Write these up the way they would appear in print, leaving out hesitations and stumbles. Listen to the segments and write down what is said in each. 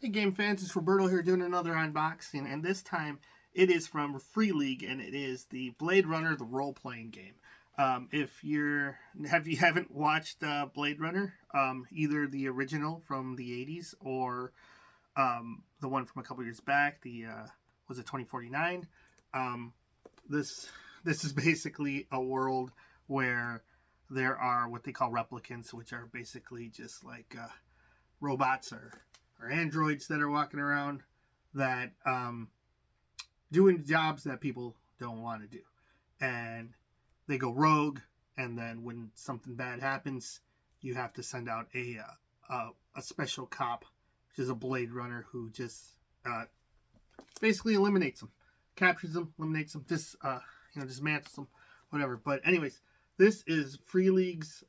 Hey game fans, it's Roberto here doing another unboxing, and this time it is from Free League, and it is the Blade Runner, the role-playing game. If you haven't watched Blade Runner, either the original from the 80s or the one from a couple years back, the was it 2049? Um, this this is basically a world where there are what they call replicants, which are basically just like robots or androids that are walking around that doing jobs that people don't want to do, and they go rogue. And then when something bad happens, you have to send out a special cop, which is a Blade Runner, who just basically eliminates them, captures them, eliminates them, just dismantles them, whatever. But anyways, this is Free League's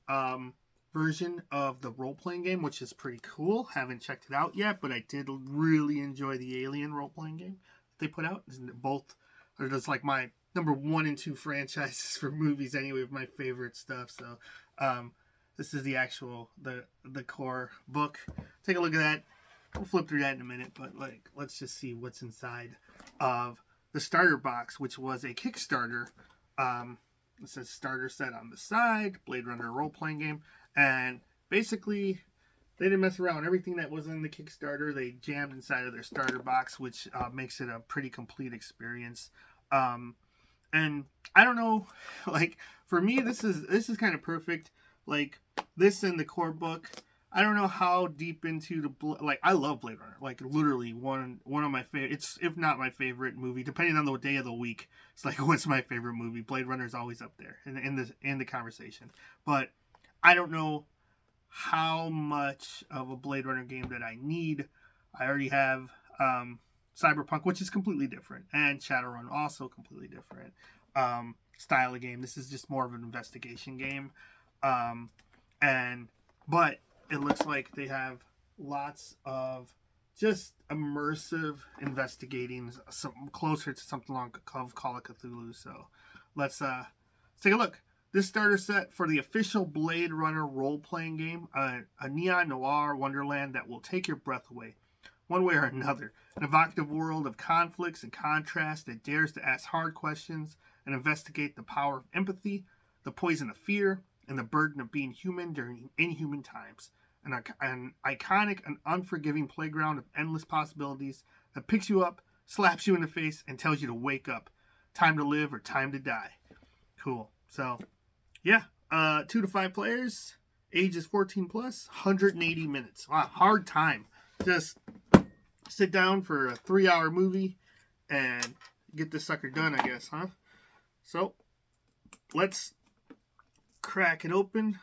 version of the role-playing game, which is pretty cool. Haven't checked it out yet, but I did really enjoy the Alien role-playing game they put out. Both are just like my number 1 and 2 franchises for movies anyway, of my favorite stuff. So this is the actual the core book. Take a look at that. We'll flip through that in a minute, but let's just see what's inside of the starter box, which was a Kickstarter. It says starter set on the side, Blade Runner role-playing game. And basically, they didn't mess around. Everything that was in the Kickstarter, they jammed inside of their starter box, which makes it a pretty complete experience. And I don't know, like, for me, this is kind of perfect. Like, this in the core book, I don't know how deep into the I love Blade Runner. Like, literally one of my favorite. It's, if not my favorite movie, depending on the day of the week. It's like, what's my favorite movie? Blade Runner is always up there in the conversation. But I don't know how much of a Blade Runner game that I need. I already have Cyberpunk, which is completely different, and Shadowrun, also completely different style of game. This is just more of an investigation game, but it looks like they have lots of just immersive investigating, some closer to something like Call of Cthulhu. So let's take a look. This starter set for the official Blade Runner role-playing game, a neon noir wonderland that will take your breath away, one way or another. An evocative world of conflicts and contrast that dares to ask hard questions and investigate the power of empathy, the poison of fear, and the burden of being human during inhuman times. An iconic and unforgiving playground of endless possibilities that picks you up, slaps you in the face, and tells you to wake up. Time to live or time to die. Cool. So, yeah. 2 to 5 players. Age is 14 plus. 180 minutes. Wow, hard time. Just sit down for a 3-hour movie and get this sucker done, I guess, huh? So, let's crack it open.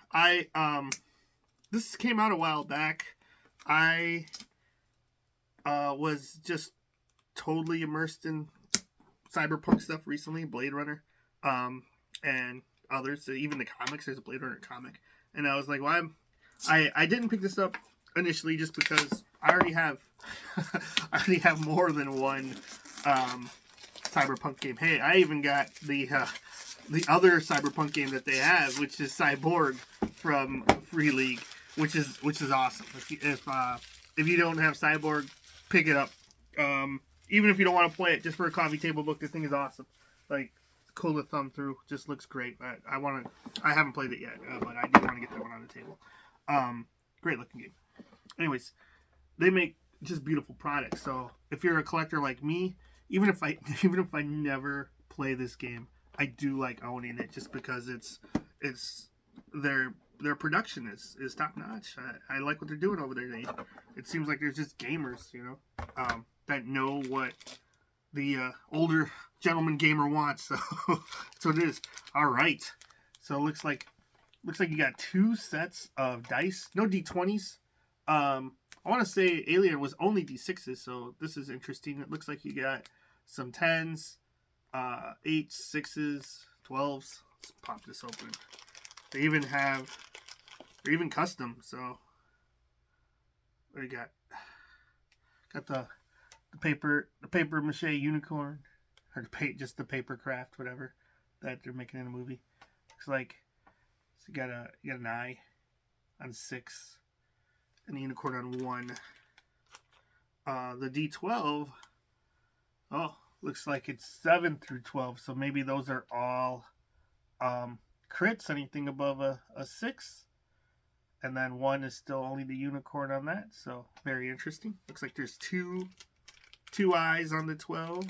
This came out a while back. I was just totally immersed in cyberpunk stuff recently, Blade Runner, and others. Even the comics, there's a Blade Runner comic, and I was like, well, I didn't pick this up initially just because I already have more than one cyberpunk game. Hey, I even got the other cyberpunk game that they have, which is Cyborg from Free League, which is awesome. If you don't have Cyborg, pick it up. Even if you don't want to play it, just for a coffee table book, this thing is awesome. Like, it's cool to thumb through. Just looks great. I haven't played it yet, but I do want to get that one on the table. Great looking game. Anyways, they make just beautiful products. So if you're a collector like me, even if I never play this game, I do like owning it just because it's their production is top notch. I like what they're doing over there. It seems like there's just gamers, that know what the older gentleman gamer wants. So that's what it is. All right. So it looks like you got 2 sets of dice, no D20s. I want to say Alien was only D6s, so this is interesting. It looks like you got some 10s, 8s, 6s, 12s. Let's pop this open. They're even custom. So what do you got? Got the paper mache unicorn, or just the paper craft, whatever that they're making in a movie. Looks like so you got an eye on 6, and the unicorn on 1. The D12, oh, looks like it's 7 through 12. So maybe those are all crits, anything above a 6. And then 1 is still only the unicorn on that. So very interesting. Looks like there's two eyes on the 12.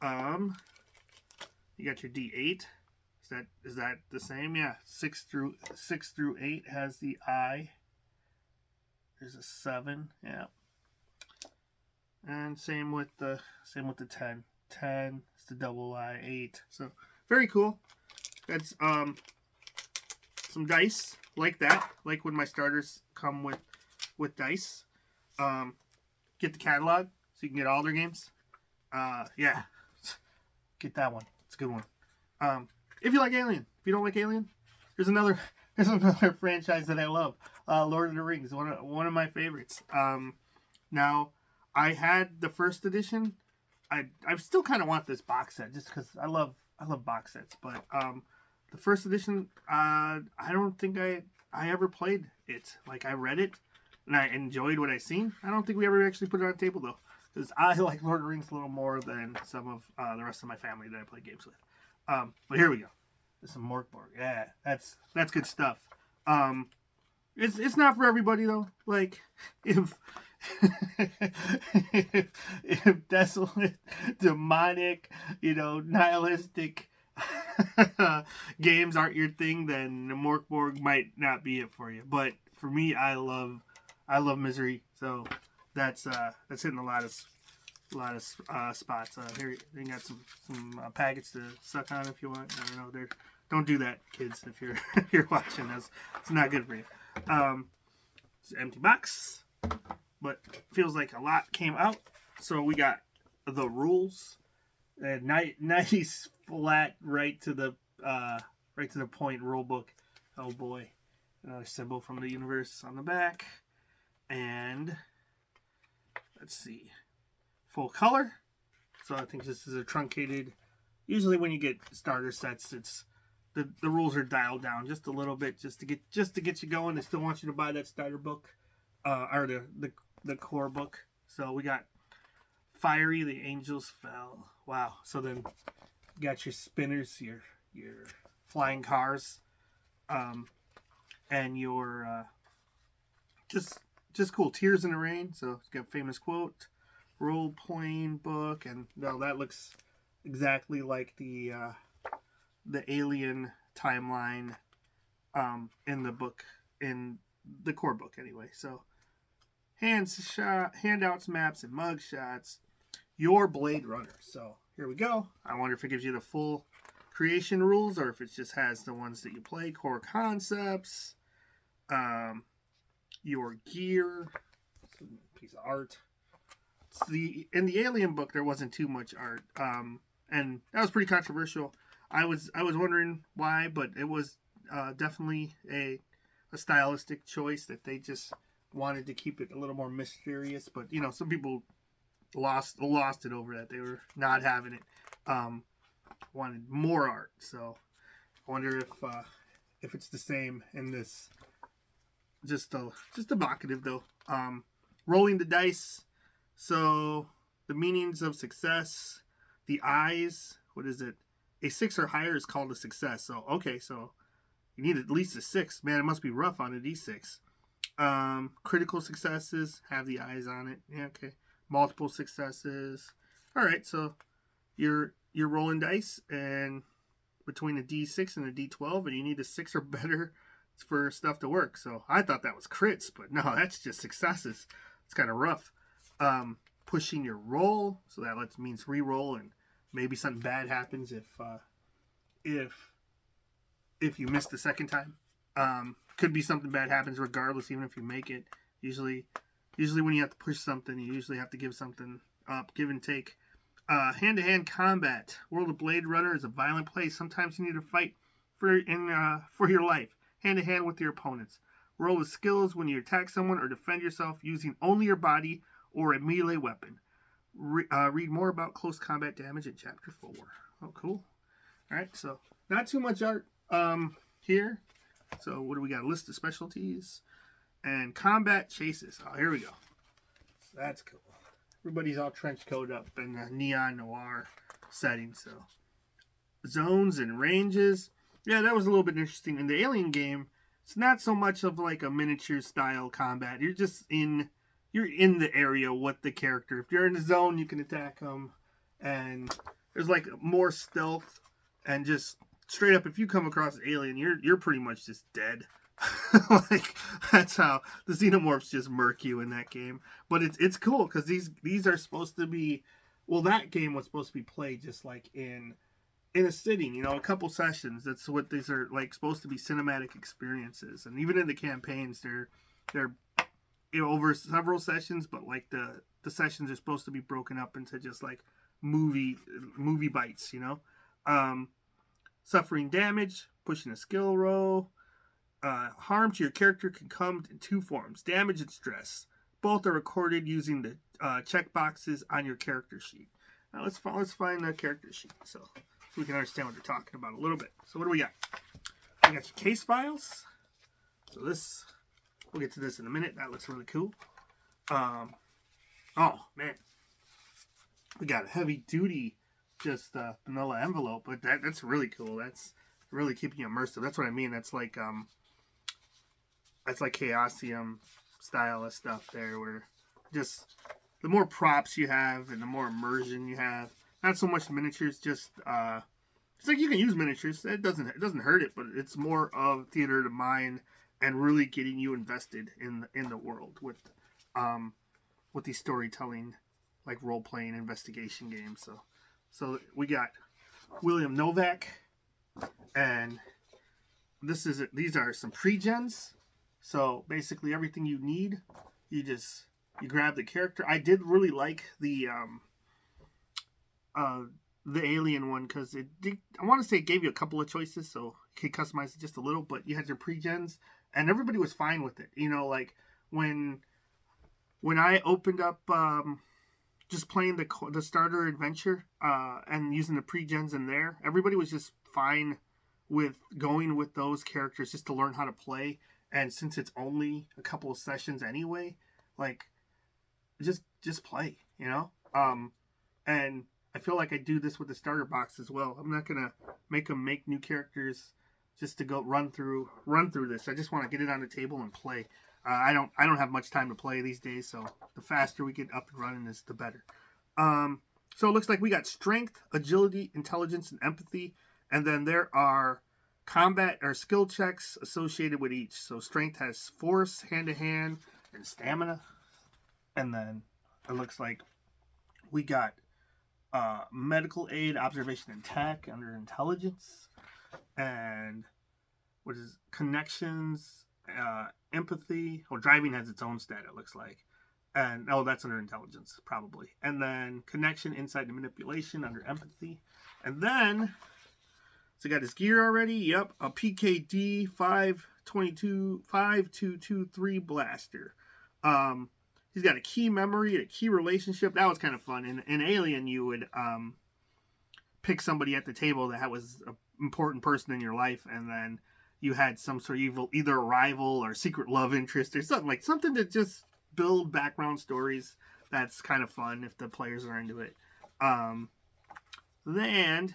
You got your D8. Is that the same? Yeah, 6 through 8 has the eye. There's a 7. Yeah. And same with the 10. 10 is the double eye. 8. So very cool. That's some dice like that. Like when my starters come with dice. Get the catalog so you can get all their games. Yeah. Get that one. It's a good one. If you like Alien. If you don't like Alien, there's another franchise that I love. Lord of the Rings, one of my favorites. Now, I had the first edition. I still kind of want this box set just because I love box sets. But the first edition, I don't think I ever played it. Like, I read it and I enjoyed what I seen. I don't think we ever actually put it on the table though, because I like Lord of the Rings a little more than some of the rest of my family that I play games with. But here we go. There's some Morkborg. Yeah, that's good stuff. It's not for everybody though. Like if desolate, demonic, nihilistic games aren't your thing, then the Morkborg might not be it for you. But for me, I love misery, so that's hitting a lot of spots. Here you got some packets to suck on if you want. I don't know. Don't do that, kids. If you're watching this, it's not good for you. It's an empty box, but feels like a lot came out. So we got the rules, and nice flat right to the point rule book. Oh boy, another symbol from the universe on the back, and let's see. Full color. So I think this is a truncated. Usually when you get starter sets, it's the rules are dialed down just a little bit just to get you going. They still want you to buy that starter book, or the core book. So we got Fiery, the Angels Fell. Wow. So then you got your spinners, your flying cars, and your just cool Tears in the Rain. So it's got famous quote. Role-playing book, and no, that looks exactly like the Alien timeline in the book, in the core book anyway. So handouts, maps, and mug shots. Your Blade Runner. So here we go. I wonder if it gives you the full creation rules or if it just has the ones that you play. Core concepts. Your gear. Piece of art. In the Alien book, there wasn't too much art, and that was pretty controversial. I was wondering why, but it was definitely a stylistic choice that they just wanted to keep it a little more mysterious. But some people lost it over that. They were not having it. Wanted more art. So I wonder if it's the same in this. Just evocative though. Rolling the dice. So, the meanings of success, the eyes, what is it? A 6 or higher is called a success. So, okay, so you need at least a 6. Man, it must be rough on a D6. Critical successes have the eyes on it. Yeah, okay. Multiple successes. All right, so you're rolling dice, and between a D6 and a D12, and you need a 6 or better for stuff to work. So, I thought that was crits, but no, that's just successes. It's kind of rough. Pushing your roll, so that means re-roll, and maybe something bad happens if you miss the second time. Could be something bad happens regardless, even if you make it. Usually when you have to push something, you usually have to give something up, give and take. Hand-to-hand combat. World of Blade Runner is a violent place. Sometimes you need to fight for your life, hand-to-hand with your opponents. Roll the skills when you attack someone or defend yourself using only your body or a melee weapon. Read more about close combat damage in Chapter 4. Oh, cool. All right, so not too much art here. So what do we got? A list of specialties and combat chases. Oh, here we go. That's cool. Everybody's all trench coat up in a neon noir setting. So zones and ranges. Yeah, that was a little bit interesting. In the Alien game, it's not so much of like a miniature style combat. You're in the area with the character. If you're in the zone, you can attack them, and there's like more stealth and just straight up. If you come across an alien, you're pretty much just dead. Like that's how the xenomorphs just murk you in that game. But it's cool because these are supposed to be. Well, that game was supposed to be played just like in a sitting, a couple sessions. That's what these are like supposed to be, cinematic experiences. And even in the campaigns, they're over several sessions, but like the sessions are supposed to be broken up into just like movie bites. Suffering damage, pushing a skill roll. Harm to your character can come in two forms: damage and stress. Both are recorded using the check boxes on your character sheet. Now let's find the character sheet so we can understand what they're talking about a little bit. So what do we got? We got your case files. So we'll get to this in a minute. That looks really cool. Oh man, we got a heavy duty, just vanilla envelope, but that's really cool. That's really keeping you immersive. That's what I mean. That's like Chaosium style of stuff there, where just the more props you have and the more immersion you have. Not so much miniatures, just it's like you can use miniatures. It doesn't hurt it, but it's more of theater of the mind and really getting you invested in the world with these storytelling, like role playing investigation games. So we got William Novak, and these are some pre-gens. So basically everything you need, you grab the character. I did really like the alien one because I want to say it gave you a couple of choices, so you could customize it just a little, but you had your pre-gens and everybody was fine with it. Like when I opened up just playing the starter adventure and using the pre-gens in there, everybody was just fine with going with those characters just to learn how to play. And since it's only a couple of sessions anyway, like just play, and I feel like I do this with the starter box as well. I'm not gonna make them make new characters just to go run through this. I just want to get it on the table and play. I don't have much time to play these days, so the faster we get up and running is the better. So it looks like we got strength, agility, intelligence, and empathy, and then there are combat or skill checks associated with each. So strength has force, hand-to-hand, and stamina. And then it looks like we got medical aid, observation, and tech under intelligence. And what is connections, empathy. Well, driving has its own stat, it looks like. And that's under intelligence, probably. And then connection, insight, and manipulation under empathy. And then so got his gear already. Yep, a PKD 5223 blaster. He's got a key memory, a key relationship. That was kind of fun. In Alien, you would pick somebody at the table that was an important person in your life, and then you had some sort of either a rival or secret love interest or something to just build background stories. That's kind of fun if the players are into it. Then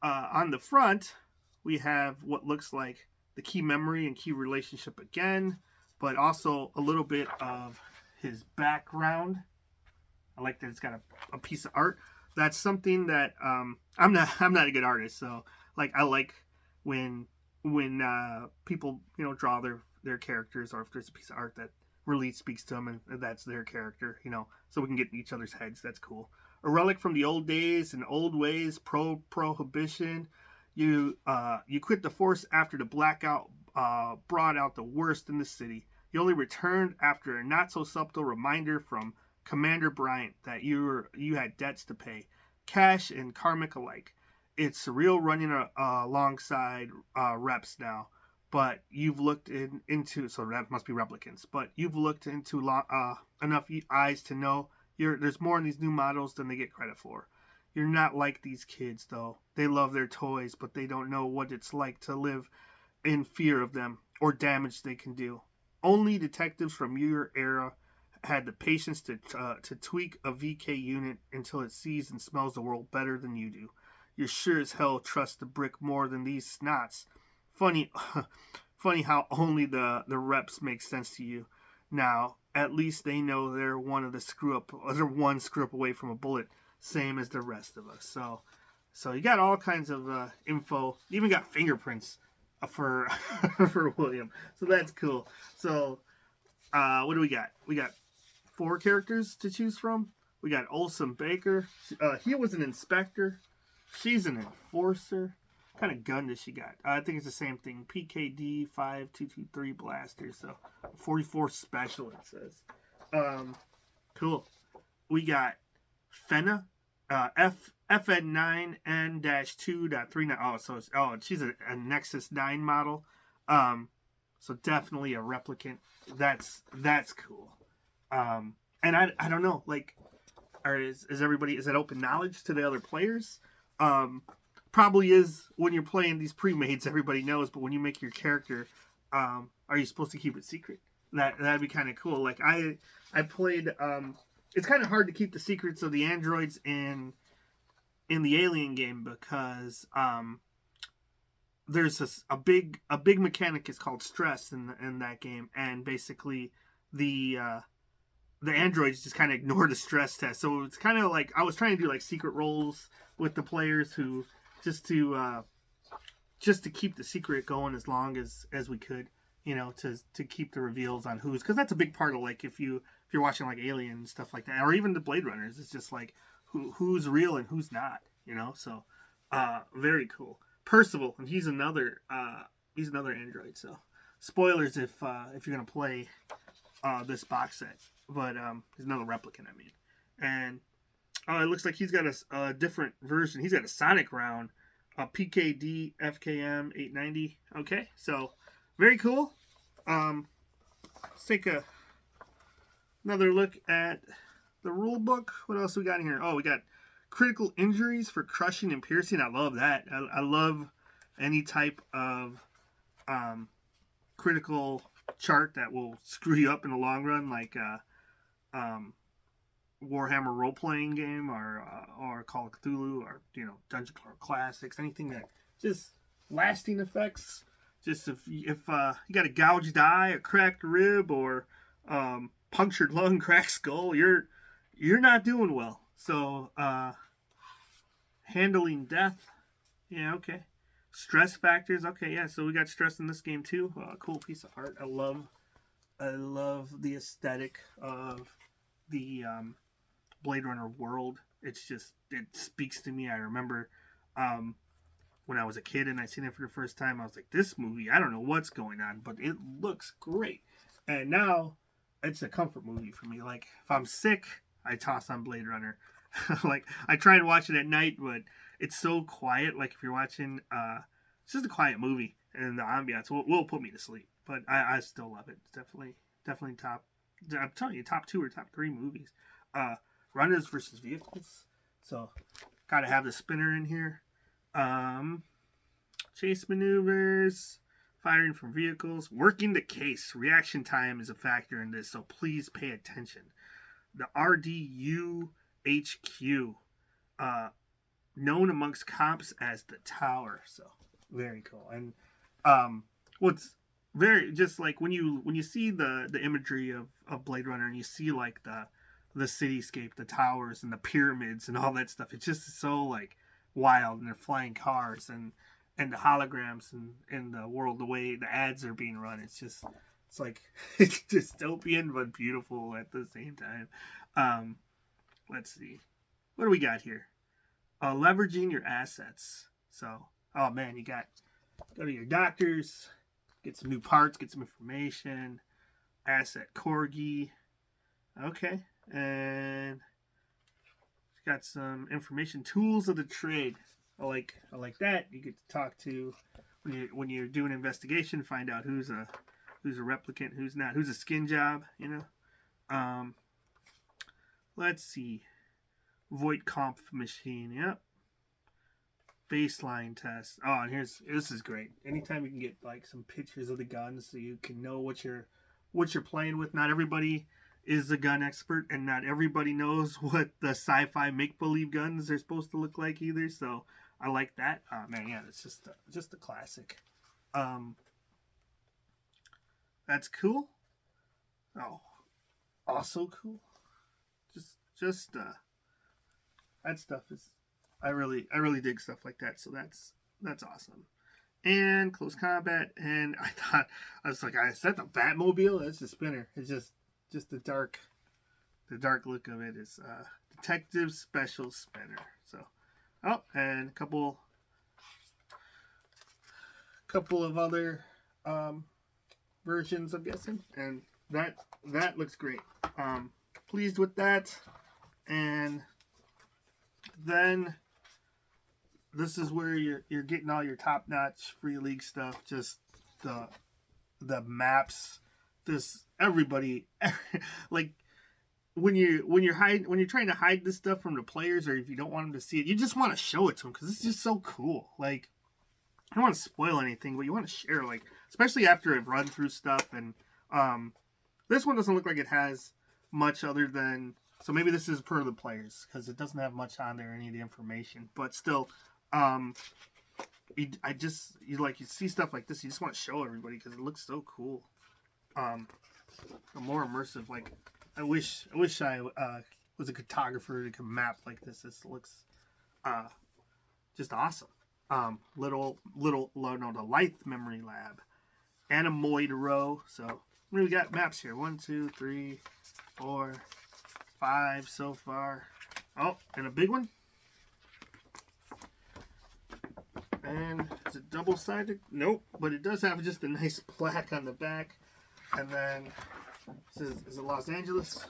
on the front, we have what looks like the key memory and key relationship again, but also a little bit of his background. I like that it's got a piece of art. That's something that I'm not a good artist, so like I like when people draw their characters, or if there's a piece of art that really speaks to them and that's their character, so we can get in each other's heads. That's cool. A relic from the old days and old ways, prohibition. You quit the force after the blackout brought out the worst in the city. You only returned after a not so subtle reminder from Commander Bryant that you had debts to pay, cash and karmic alike. It's surreal running alongside reps now, but you've looked into, so that must be replicants, but you've looked into enough eyes to know there's more in these new models than they get credit for. You're not like these kids, though. They love their toys, but they don't know what it's like to live in fear of them or damage they can do. Only detectives from your era had the patience to tweak a VK unit until it sees and smells the world better than you do. You're sure as hell trust the brick more than these snots. Funny, funny how only the reps make sense to you. Now, at least they know they're one screw up away from a bullet, same as the rest of us. So you got all kinds of info. You even got fingerprints for for William. So that's cool. So what do we got? We got 4 characters to choose from. We got Olson Baker. He was an inspector. She's an enforcer. What kind of gun does she got? I think it's the same thing. PKD 5223 blaster. So 44 special, it says. Cool. We got Fenna. FN9N-2.39. Oh, she's a Nexus 9 model. So definitely a replicant. That's cool. And I don't know, like, is it open knowledge to the other players? Probably is when you're playing these pre-mades, everybody knows, but when you make your character, are you supposed to keep it secret? That'd be kind of cool. Like I played, it's kind of hard to keep the secrets of the androids in the Alien game because there's a big mechanic is called stress in that game, and basically the androids just kind of ignore the stress test. So it's kind of like I was trying to do like secret roles with the players who just to keep the secret going as long as we could, you know, to keep the reveals on who's, because that's a big part of, like, if you're watching like Alien and stuff like that, or even the Blade Runners, it's just like who's real and who's not, you know. So very cool. Percival, and he's another android. So spoilers if you're gonna play this box set, but he's another replicant, I mean. And it looks like he's got a different version. He's got a sonic round, a PKD FKM 890. Okay, so very cool. Let's take another look at the rule book. What else we got in here? Oh, we got critical injuries for crushing and piercing. I love that. I love any type of critical chart that will screw you up in the long run, like Warhammer role-playing game or Call of Cthulhu, or, you know, Dungeon Crawl Classics, anything that just lasting effects. Just if you got a gouged eye, a cracked rib, or punctured lung, cracked skull, you're not doing well. So handling death, yeah, okay. Stress factors, okay, yeah. So we got stress in this game too. Cool piece of art. I love the aesthetic of the Blade Runner world. It speaks to me. I remember when I was a kid and I seen it for the first time, I was like, this movie, I don't know what's going on, but it looks great. And now it's a comfort movie for me. Like, if I'm sick, I toss on Blade Runner. Like, I try and watch it at night, but it's so quiet. Like, if you're watching, it's just a quiet movie, and the ambiance will put me to sleep. But I still love it. It's definitely top. I'm telling you, top 2 or top 3 movies. Runners versus vehicles. So, gotta have the spinner in here. Chase maneuvers, firing from vehicles, working the case. Reaction time is a factor in this, so please pay attention. The RDU HQ, known amongst cops as the Tower. So very cool. And what's very, just like when you see the imagery of Blade Runner, and you see like the cityscape, the towers and the pyramids and all that stuff, it's just so like wild, and they're flying cars and the holograms and the world, the way the ads are being run, it's like it's dystopian but beautiful at the same time. Let's see, what do we got here? Leveraging your assets. So, oh man, you go to your doctors, get some new parts, get some information. Asset corgi. Okay, and got some information. Tools of the trade. I like that. You get to talk to when you're doing an investigation, find out who's a replicant, who's not, who's a skin job, you know. Let's see. Voight comp machine. Yep. Baseline test. Oh, and this is great. Anytime you can get like some pictures of the guns so you can know what you're playing with. Not everybody is a gun expert, and not everybody knows what the sci-fi make-believe guns are supposed to look like either. So I like that. Man, yeah, it's just a classic. Um, that's cool. Oh, also cool. Just that stuff is. I really dig stuff like that. So that's awesome. And close combat, and I was like, is that the Batmobile? That's the spinner. It's just the dark look of it is detective special spinner. So, oh, and a couple of other versions, I'm guessing, and that looks great. Pleased with that, and then this is where you're getting all your top notch Free League stuff. Just the maps. This everybody like when you're trying to hide this stuff from the players, or if you don't want them to see it, you just want to show it to them because it's just so cool. Like, I don't want to spoil anything, but you want to share, like, especially after I've run through stuff. And this one doesn't look like it has much other than, so maybe this is for the players because it doesn't have much on there, any of the information. But still, you see stuff like this, you just want to show everybody because it looks so cool. More immersive. Like, I wish I was a cartographer that could map like this. This looks just awesome. The Lithe Memory Lab, Anemoid Row. So we got maps here. 1, 2, 3, 4, 5 so far. Oh, and a big one. And is it double-sided? Nope, but it does have just a nice plaque on the back. And then is it Los Angeles?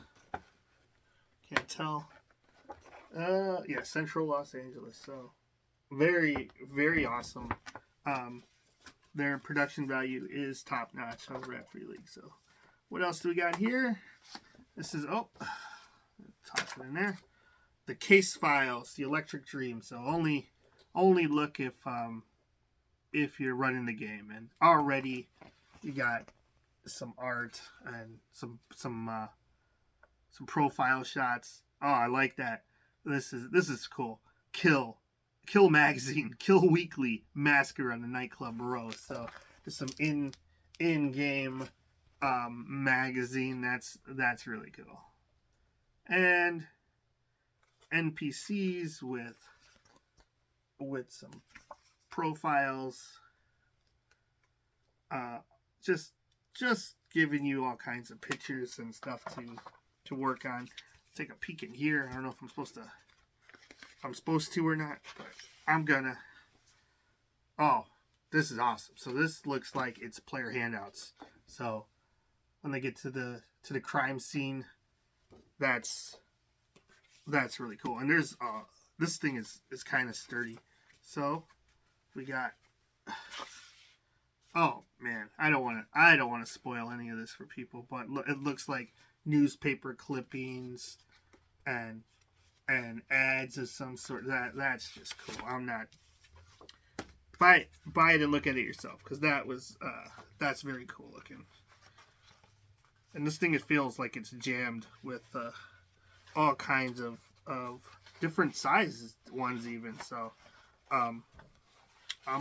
Can't tell. Yeah, Central Los Angeles. So very, very awesome. Their production value is top notch over at Free League. So what else do we got here? This is toss it in there. The case files, the Electric Dream. So only look if you're running the game, and already you got some art and some profile shots. Oh, I like that. This is cool. Kill Magazine, Kill Weekly, Massacre on the Nightclub Row. So there's some in-game magazine. That's really cool. And NPCs with some profiles. Just giving you all kinds of pictures and stuff to work on. Take a peek in here. I don't know if I'm supposed to or not, but I'm gonna. Oh, this is awesome. So this looks like it's player handouts. So when they get to the crime scene, that's really cool. And there's this thing is kind of sturdy. So we got. Oh man, I don't want to spoil any of this for people, but it looks like newspaper clippings and ads of some sort. That's just cool. I'm not buy it and look at it yourself, because that's very cool looking. And this thing, it feels like it's jammed with all kinds of different sizes ones even. So I'm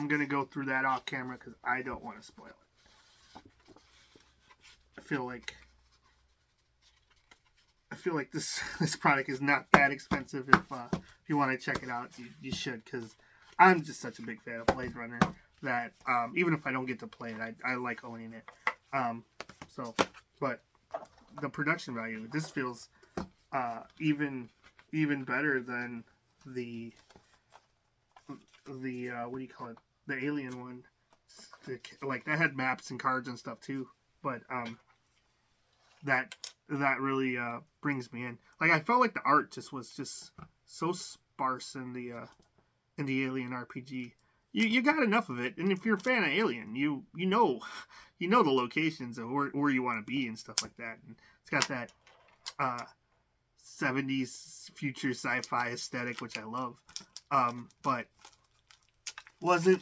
gonna go through that off camera because I don't want to spoil it. I feel like this product is not that expensive. If you want to check it out, you should, because I'm just such a big fan of Blade Runner that even if I don't get to play it, I like owning it. But the production value, this feels even better than the what do you call it? The Alien one. Like, that had maps and cards and stuff too. But that really brings me in. Like, I felt like the art was so sparse in the Alien RPG. You got enough of it, and if you're a fan of Alien, you know the locations of where you want to be and stuff like that. And it's got that 70s future sci-fi aesthetic, which I love. But it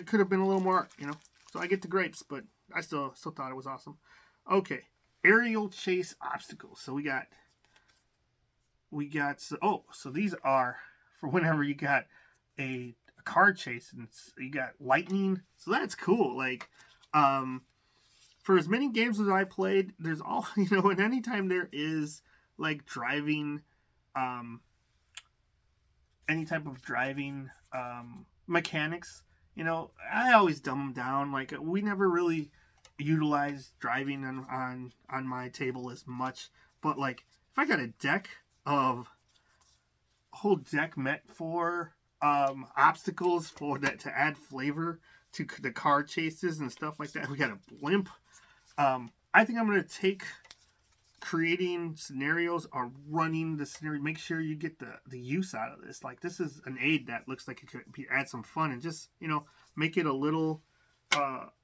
could have been a little more, So I get the grapes, but I still thought it was awesome. Okay, aerial chase obstacles. So we got so these are for whenever you got a car chase and you got lightning. So that's cool. Like, for as many games as I played, there's all and anytime there is like driving, any type of driving mechanics, I always dumb them down. Like, we never really utilized driving on my table as much. But like, if I got a whole deck meant for obstacles for that to add flavor to the car chases and stuff like that. We got a blimp. I think I'm gonna take creating scenarios or running the scenario. Make sure you get the use out of this. Like, this is an aid that looks like it could add some fun and just make it a little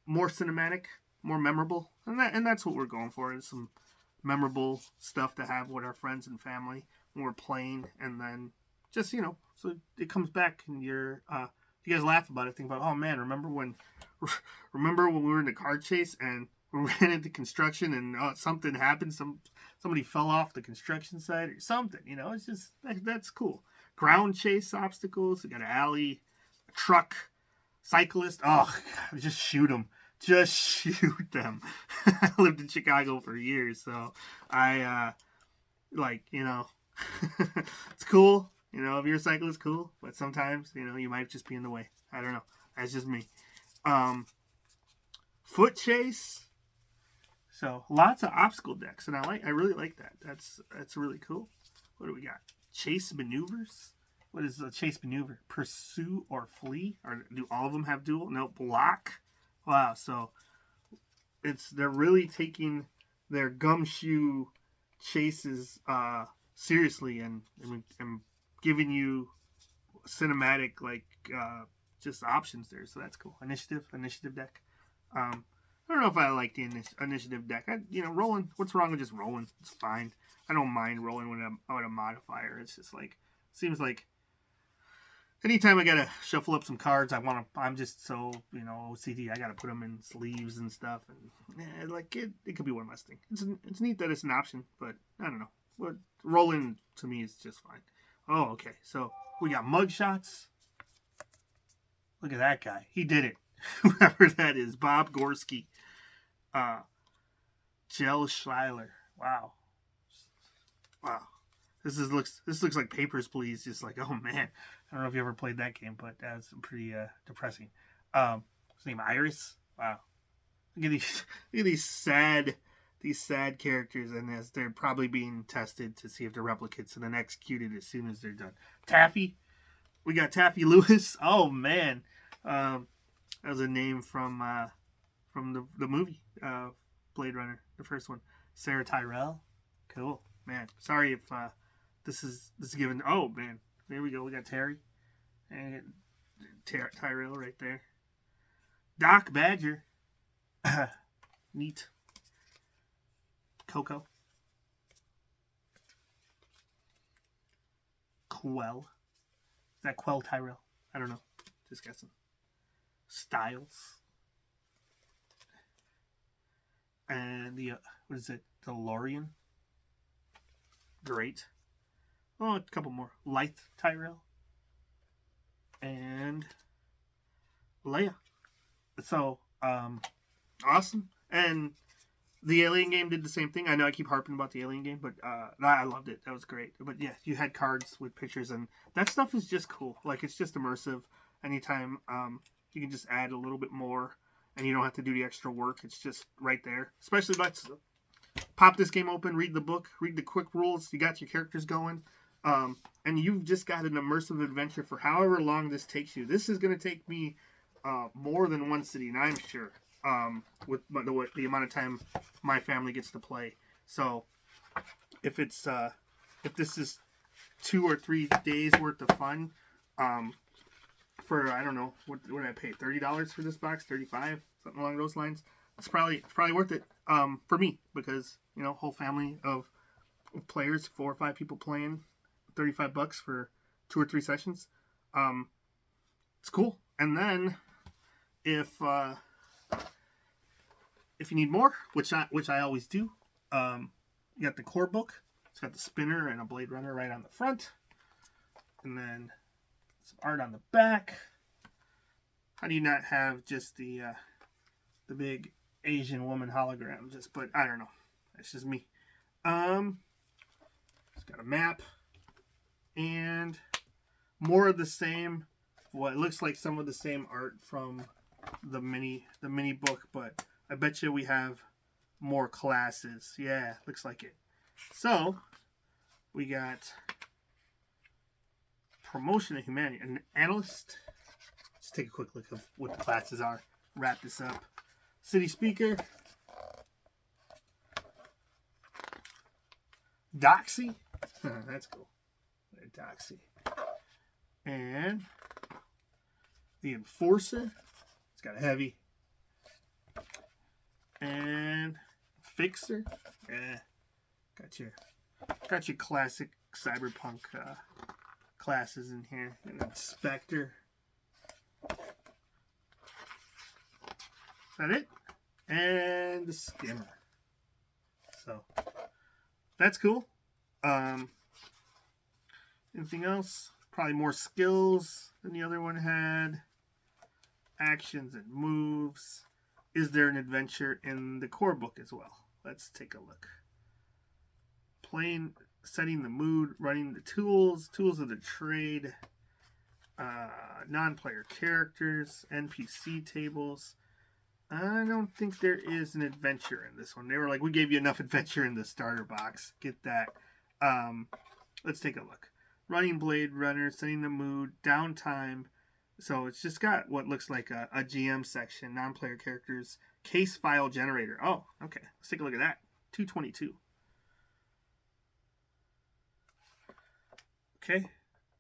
more cinematic, more memorable, and that's what we're going for. Is some memorable stuff to have with our friends and family when we're playing, and then just so it comes back and you guys laugh about it, think about, oh man, remember when we were in the car chase and we ran into construction and something happened, somebody fell off the construction site or something, it's just that's cool. Ground chase obstacles, we got an alley, a truck, cyclist, oh God, just shoot them. Just shoot them. I lived in Chicago for years, so I it's cool. If you're a cyclist, cool. But sometimes, you might just be in the way. I don't know. That's just me. Foot chase. So lots of obstacle decks, and I really like that. That's really cool. What do we got? Chase maneuvers. What is a chase maneuver? Pursue or flee? Or do all of them have dual? No, block. Wow. So they're really taking their gumshoe chases seriously and giving you cinematic just options there. So that's cool. Initiative deck. I don't know if I like the initiative deck. Rolling. What's wrong with just rolling? It's fine. I don't mind rolling with a modifier. It's just like, seems like anytime I gotta shuffle up some cards, I'm just so OCD. I gotta put them in sleeves and stuff, and it could be one less thing. It's neat that it's an option, but I don't know. But rolling to me is just fine. Oh, okay. So we got mug shots. Look at that guy. He did it. Whoever that is, Bob Gorski. Jell Schuyler. Wow. This looks like Papers, Please. Just like, oh man. I don't know if you ever played that game, but that's pretty depressing. His name Iris. Wow. Look at these sad characters, and as they're probably being tested to see if they're replicates and then executed as soon as they're done. Taffy. We got Taffy Lewis. Oh man. That was a name from the movie Blade Runner, the first one. Sarah Tyrell. Cool. Man. Sorry if this is given. Oh man. There we go. We got Terry and Tyrell right there. Doc Badger. Neat. Coco. Quell. Is that Quell Tyrell? I don't know. Just guessing. Styles. And what is it? DeLorean. Great. Oh, a couple more. Lythe Tyrell. And Leia. So, awesome. And the Alien game did the same thing. I know I keep harping about the Alien game, but I loved it. That was great. But yeah, you had cards with pictures, and that stuff is just cool. Like, it's just immersive. Anytime you can just add a little bit more, and you don't have to do the extra work. It's just right there. Especially, let's pop this game open, read the book, read the quick rules. You got your characters going. And you've just got an immersive adventure for however long this takes you. This is going to take me more than one sitting, I'm sure, with the amount of time my family gets to play. So if this is 2 or 3 days worth of fun, for, I don't know, what did I pay? $30 for this box? $35? Something along those lines. It's probably worth it for me, because whole family of players, 4 or 5 people playing, $35 for 2 or 3 sessions. It's cool. And then if you need more, which I always do, You got the core book. It's got the spinner and a Blade Runner right on the front. And then some art on the back. How do you not have just the big Asian woman hologram? But I don't know. That's just me. It's got a map and more of the same. Well, it looks like some of the same art from the mini book, but I bet you we have more classes. Yeah, looks like it. So we got promotion of humanity, an analyst. Let's take a quick look of what the classes are. Wrap this up. City speaker. Doxy. That's cool. Doxy. And the enforcer. It's got a heavy. And fixer. Yeah. Got your classic cyberpunk classes in here. And inspector. Is that it? And the skimmer. So that's cool. Anything else? Probably more skills than the other one had. Actions and moves. Is there an adventure in the core book as well? Let's take a look. Playing, setting the mood, running the tools, tools of the trade, non-player characters, NPC tables. I don't think there is an adventure in this one. They were like, we gave you enough adventure in the starter box. Get that. Let's take a look. Running Blade Runner, setting the mood, downtime. So it's just got what looks like a GM section, non-player characters, case file generator. Oh, okay. Let's take a look at that. 222. Okay.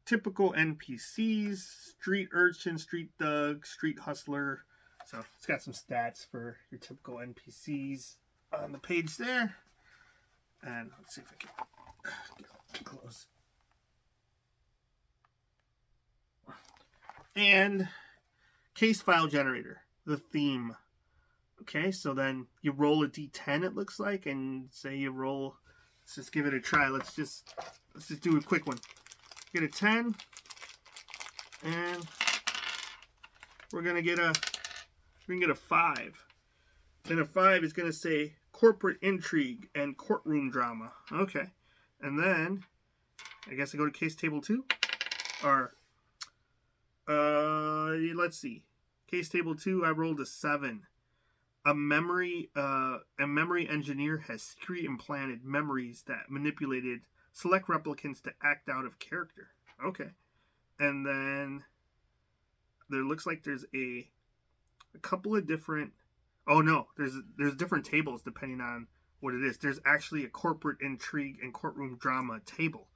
Typical NPCs, street urchin, street thug, street hustler. So it's got some stats for your typical NPCs on the page there. And let's see if I can get close. And case file generator, the theme. Okay, so then you roll a d10, it looks like, and say you roll. Let's just give it a try. Let's just do a quick one. Get a 10, and we're gonna get a 5. And a 5 is gonna say corporate intrigue and courtroom drama. Okay, and then I guess I go to case table 2, or let's see. Case table 2, I rolled a 7. A memory engineer has secret implanted memories that manipulated select replicants to act out of character. Okay. And then there looks like there's a couple of different. Oh no, there's different tables depending on what it is. There's actually a corporate intrigue and courtroom drama table,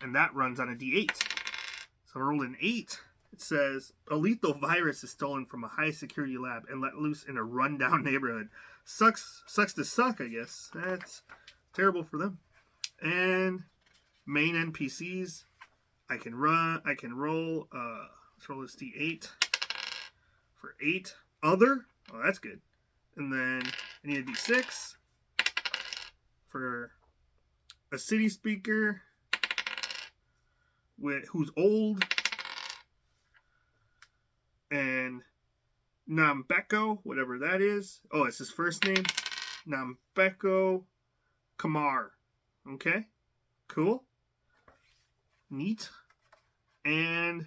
and that runs on a D8. So I rolled an 8. It says a lethal virus is stolen from a high security lab and let loose in a rundown neighborhood. Sucks to suck, I guess. That's terrible for them. And main NPCs, I can roll. Let's roll this D8 for 8. Other, oh that's good. And then I need a D6 for a city speaker who's old. And Nambeko, whatever that is. Oh, it's his first name. Nambeko Kamar. Okay. Cool. Neat. And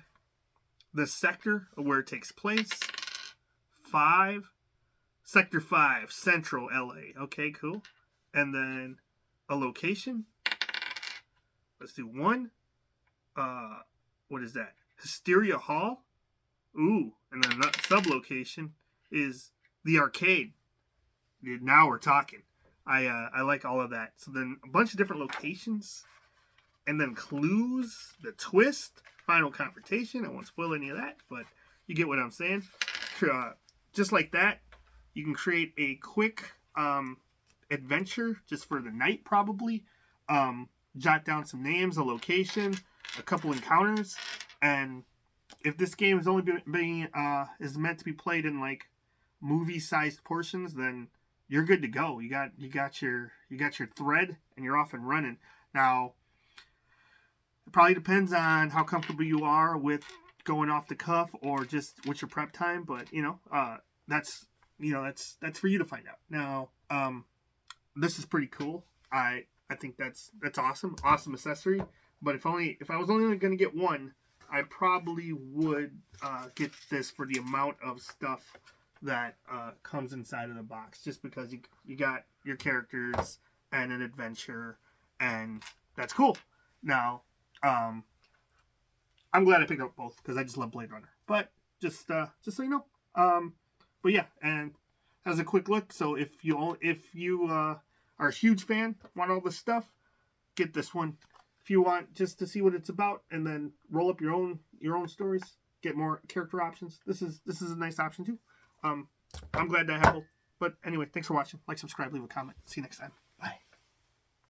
the sector of where it takes place. 5. Sector 5, Central LA. Okay, cool. And then a location. Let's do 1. What is that? Hysteria Hall. Ooh, and then that sub-location is the arcade. Now we're talking. I like all of that. So then a bunch of different locations. And then clues, the twist, final confrontation. I won't spoil any of that, but you get what I'm saying. Just like that, you can create a quick adventure just for the night probably. Jot down some names, a location, a couple encounters, and if this game is only is meant to be played in like movie-sized portions, then you're good to go. You got your thread, and you're off and running. Now, it probably depends on how comfortable you are with going off the cuff or just what's your prep time. But that's that's for you to find out. Now, this is pretty cool. I think that's awesome. Awesome accessory. But if I was only going to get one, I probably would get this for the amount of stuff that comes inside of the box, just because you got your characters and an adventure, and that's cool. Now, I'm glad I picked up both because I just love Blade Runner. But just so you know, but yeah, and as a quick look, so if you are a huge fan, want all this stuff, get this one. If you want just to see what it's about and then roll up your own stories, get more character options, this is a nice option too. I'm glad to have both. But anyway, thanks for watching. Like, subscribe, leave a comment. See you next time.